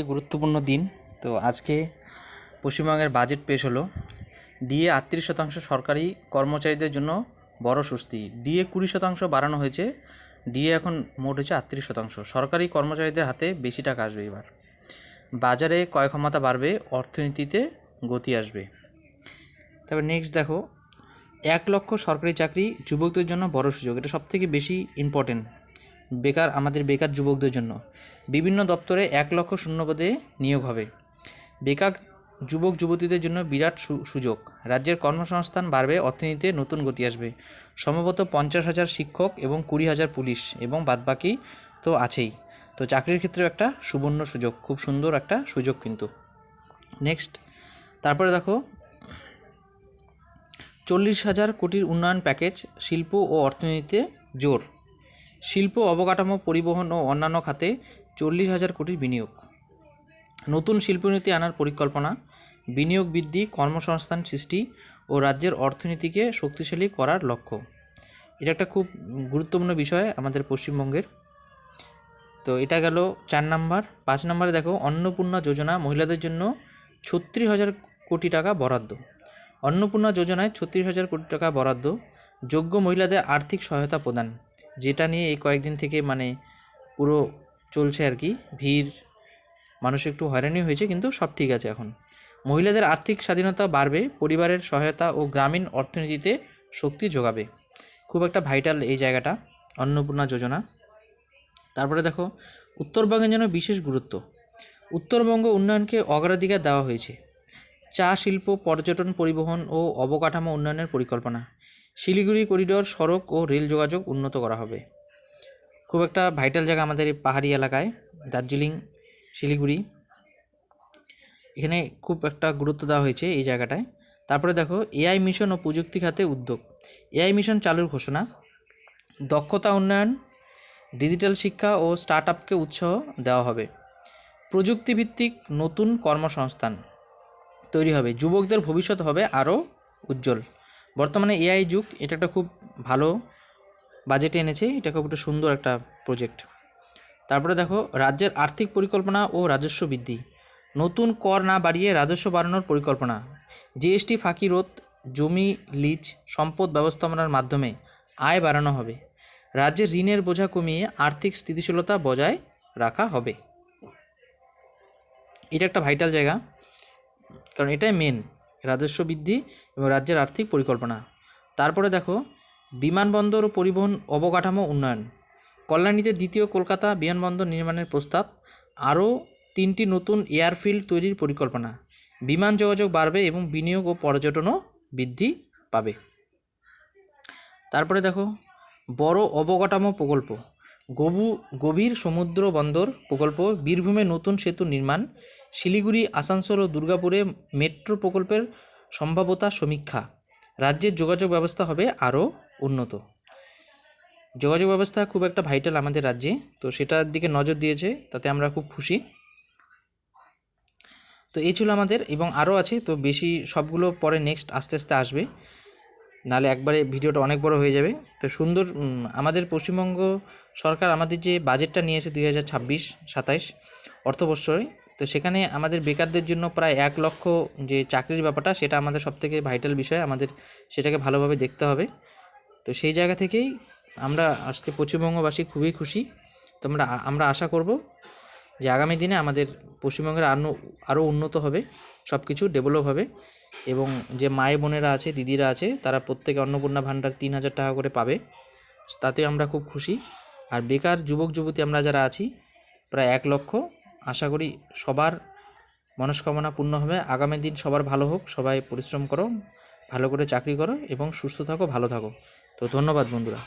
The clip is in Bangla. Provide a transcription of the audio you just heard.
গুরুত্বপূর্ণ দিন। তো আজকে পশ্চিমবঙ্গের বাজেট পেশ হলো। ডিএ 38% সরকারি কর্মচারীদের জন্য বড় স্বস্তি। ডিএ 20% বাড়ানো হয়েছে। ডিএ এখন মোট হচ্ছে 38%। সরকারি কর্মচারীদের হাতে বেশি টাকা আসবে এবার। বাজারে ক্রয় ক্ষমতা বাড়বে, অর্থনীতিতে গতি আসবে। তারপর নেক্সট দেখো, 1 লক্ষ সরকারি চাকরি যুবকদের জন্য বড় সুযোগ। এটা সবথেকে বেশি ইম্পর্টেন্ট আমাদের বেকার যুবকদের জন্য। বিভিন্ন দপ্তরে 1 লক্ষ শূন্যপদে নিয়োগ হবে। বেকার যুবক যুবতীদের জন্য বিরাট সুযোগ। রাজ্যের কর্মসংস্থান বাড়বে, অর্থনীতিতে নতুন গতি আসবে। সম্ভবত 50,000 শিক্ষক এবং 20,000 পুলিশ এবং বাদবাকি তো আছেই। তো চাকরির ক্ষেত্রেও একটা সুবর্ণ সুযোগ, খুব সুন্দর একটা সুযোগ কিন্তু। নেক্সট তারপরে দেখো, 40,000 কোটির উন্নয়ন প্যাকেজ, শিল্প ও অর্থনীতিতে জোর। শিল্প, অবকাঠামো, পরিবহন ও অন্যান্য খাতে 40,000 কোটির বিনিয়োগ। নতুন শিল্পনীতি আনার পরিকল্পনা। বিনিয়োগ বৃদ্ধি, কর্মসংস্থান সৃষ্টি ও রাজ্যের অর্থনীতিকে শক্তিশালী করার লক্ষ্য। এটা একটা খুব গুরুত্বপূর্ণ বিষয় আমাদের পশ্চিমবঙ্গের। তো এটা গেল 4 নম্বর। 5 নম্বরে দেখো, অন্নপূর্ণা যোজনা, মহিলাদের জন্য 36,000 কোটি টাকা বরাদ্দ। অন্নপূর্ণা যোজনায় 36,000 কোটি টাকা বরাদ্দ। যোগ্য মহিলাদের আর্থিক সহায়তা প্রদান, যেটা নিয়ে এই কয়েকদিন থেকে পুরো চলছে আর কি, ভিড়, মানুষ একটু হয়রানি হয়েছে, কিন্তু সব ঠিক আছে এখন। মহিলাদের আর্থিক স্বাধীনতা বাড়বে, পরিবারের সহায়তা ও গ্রামীণ অর্থনীতিতে শক্তি যোগাবে। খুব একটা ভাইটাল এই জায়গাটা, অন্নপূর্ণা যোজনা। তারপরে দেখো, উত্তরবঙ্গের জন্য বিশেষ গুরুত্ব। উত্তরবঙ্গ উন্নয়নকে অগ্রাধিকার দেওয়া হয়েছে। চা শিল্প, পর্যটন, পরিবহন ও অবকাঠামো উন্নয়নের পরিকল্পনা। শিলিগুড়ি করিডোর, সড়ক ও রেল যোগাযোগ উন্নত করা হবে। খুব একটা ভাইটাল জায়গা আমাদের এই পাহাড়ি এলাকায়, দার্জিলিং, শিলিগুড়ি, এখানে খুব একটা গুরুত্ব দেওয়া হয়েছে এই জায়গাটায়। তারপরে দেখো, এআই মিশন ও প্রযুক্তি খাতে উদ্যোগ। এআই মিশন চালুর ঘোষণা। দক্ষতা উন্নয়ন, ডিজিটাল শিক্ষা ও স্টার্ট আপকে উৎসাহ দেওয়া হবে। প্রযুক্তিভিত্তিক নতুন কর্মসংস্থান তৈরি হবে। যুবকদের ভবিষ্যৎ হবে আরও উজ্জ্বল। বর্তমানে এআই যুগ, এটা একটা খুব ভালো বাজেটে এনেছে, এটা খুব একটা সুন্দর একটা প্রজেক্ট। তারপরে দেখো, রাজ্যের আর্থিক পরিকল্পনা ও রাজস্ব বৃদ্ধি। নতুন কর না বাড়িয়ে রাজস্ব বাড়ানোর পরিকল্পনা। জিএসটি ফাঁকি রোধ, জমি লিজ, সম্পদ ব্যবস্থাপনার মাধ্যমে আয় বাড়ানো হবে। রাজ্যের ঋণের বোঝা কমিয়ে আর্থিক স্থিতিশীলতা বজায় রাখা হবে। এটা একটা ভাইটাল জায়গা, কারণ এটাই মেন, রাজস্ব বৃদ্ধি এবং রাজ্যের আর্থিক পরিকল্পনা। তারপরে দেখো, বিমানবন্দর ও পরিবহন অবকাঠামো উন্নয়ন। কল্যাণীতে দ্বিতীয় কলকাতা বিমানবন্দর নির্মাণের প্রস্তাব। আরও 3টি নতুন এয়ারফিল্ড তৈরির পরিকল্পনা। বিমান যোগাযোগ বাড়বে এবং বিনিয়োগ ও পর্যটনও বৃদ্ধি পাবে। তারপরে দেখো, বড় অবকাঠামো প্রকল্প। গভীর সমুদ্র বন্দর প্রকল্প, বীরভূমে নতুন সেতু নির্মাণ, শিলিগুড়ি, আসানসোল ও দুর্গাপুরে মেট্রো প্রকল্পের সম্ভাব্যতা সমীক্ষা। রাজ্যের যোগাযোগ ব্যবস্থা হবে আরও উন্নত। যোগাযোগ ব্যবস্থা খুব একটা ভাইটাল আমাদের রাজ্যে, তো সেটার দিকে নজর দিয়েছে, তাতে আমরা খুব খুশি। তো এই ছিল আমাদের, এবং আরও আছে, তো বেশি সবগুলো পরে নেক্সট আস্তে আস্তে আসবে, নাহলে একবারে ভিডিওটা অনেক বড় হয়ে যাবে। তো সুন্দর আমাদের পশ্চিমবঙ্গ সরকার আমাদের যে বাজেটটা নিয়েছে 2026-27 অর্থবর্ষে, তো সেখানে আমাদের বেকারদের জন্য প্রায় 1 লক্ষ যে চাকরির ব্যাপারটা, সেটা আমাদের সবথেকে ভাইটাল বিষয়, আমাদের সেটাকে ভালোভাবে দেখতে হবে। তো সেই জায়গা থেকেই আমরা আজকে পশ্চিমবঙ্গবাসী খুবই খুশি। তো আমরা আশা করব যে আগামী দিনে আমাদের পশ্চিমবঙ্গের আরও উন্নত হবে, সব কিছু ডেভেলপ হবে, এবং যে মায়ে বোনেরা আছে, দিদিরা আছে, তারা প্রত্যেকে অন্নপূর্ণা ভাণ্ডার 3,000 টাকা করে পাবে, তাতে আমরা খুব খুশি। আর বেকার যুবক যুবতী আমরা যারা আছি প্রায় 1 লক্ষ, আশা করি সবার মনস্কামনা পূর্ণ হবে। আগামী দিন সবার ভালো হোক, সবাই পরিশ্রম করো, ভালো করে চাকরি করো এবং সুস্থ থাকো, ভালো থাকো। তো ধন্যবাদ বন্ধুরা।